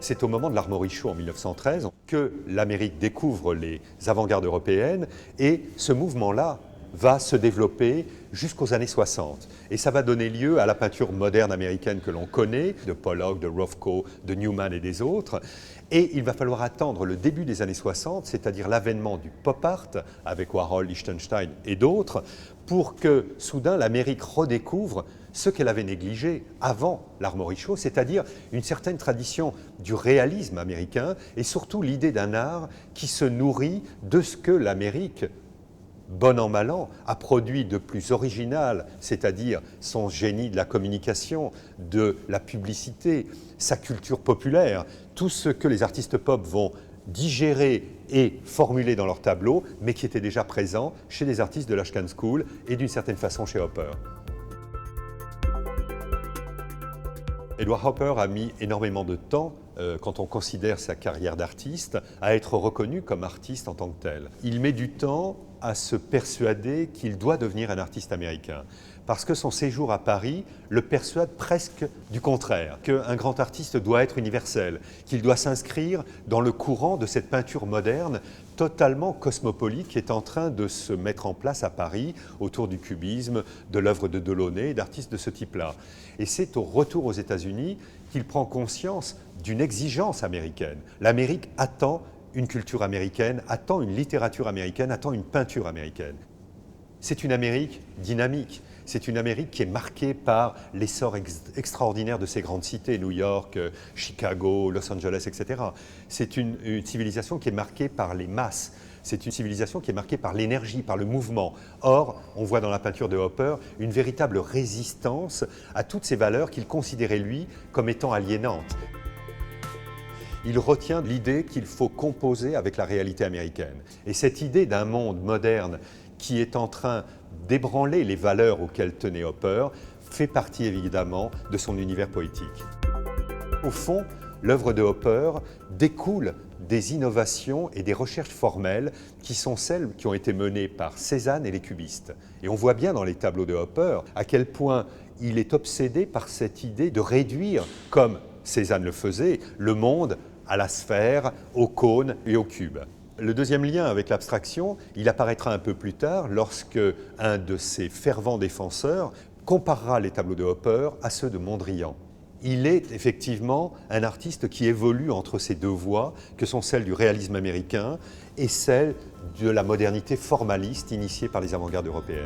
C'est au moment de l'Armory Show en 1913 que l'Amérique découvre les avant-gardes européennes et ce mouvement-là va se développer jusqu'aux années 60. Et ça va donner lieu à la peinture moderne américaine que l'on connaît, de Pollock, de Rothko, de Newman et des autres. Et il va falloir attendre le début des années 60, c'est-à-dire l'avènement du pop art, avec Warhol, Lichtenstein et d'autres, pour que soudain l'Amérique redécouvre ce qu'elle avait négligé avant l'Armory Show, c'est-à-dire une certaine tradition du réalisme américain et surtout l'idée d'un art qui se nourrit de ce que l'Amérique, bon an mal an, a produit de plus original, c'est-à-dire son génie de la communication, de la publicité, sa culture populaire, tout ce que les artistes pop vont digérer et formuler dans leurs tableaux, mais qui était déjà présent chez les artistes de l'Ashcan School et d'une certaine façon chez Hopper. Edward Hopper a mis énormément de temps, quand on considère sa carrière d'artiste, à être reconnu comme artiste en tant que tel. Il met du temps à se persuader qu'il doit devenir un artiste américain, parce que son séjour à Paris le persuade presque du contraire, qu'un grand artiste doit être universel, qu'il doit s'inscrire dans le courant de cette peinture moderne totalement cosmopolite qui est en train de se mettre en place à Paris autour du cubisme, de l'œuvre de Delaunay, d'artistes de ce type-là. Et c'est au retour aux États-Unis qu'il prend conscience d'une exigence américaine. L'Amérique attend une culture américaine, attend une littérature américaine, attend une peinture américaine. C'est une Amérique dynamique. C'est une Amérique qui est marquée par l'essor extraordinaire de ces grandes cités, New York, Chicago, Los Angeles, etc. C'est une civilisation qui est marquée par les masses. C'est une civilisation qui est marquée par l'énergie, par le mouvement. Or, on voit dans la peinture de Hopper une véritable résistance à toutes ces valeurs qu'il considérait, lui, comme étant aliénantes. Il retient l'idée qu'il faut composer avec la réalité américaine. Et cette idée d'un monde moderne qui est en train d'ébranler les valeurs auxquelles tenait Hopper fait partie évidemment de son univers poétique. Au fond, l'œuvre de Hopper découle des innovations et des recherches formelles qui sont celles qui ont été menées par Cézanne et les cubistes. Et on voit bien dans les tableaux de Hopper à quel point il est obsédé par cette idée de réduire, comme Cézanne le faisait, le monde à la sphère, au cône et au cube. Le deuxième lien avec l'abstraction, il apparaîtra un peu plus tard lorsque un de ses fervents défenseurs comparera les tableaux de Hopper à ceux de Mondrian. Il est effectivement un artiste qui évolue entre ces deux voies que sont celles du réalisme américain et celles de la modernité formaliste initiée par les avant-gardes européennes.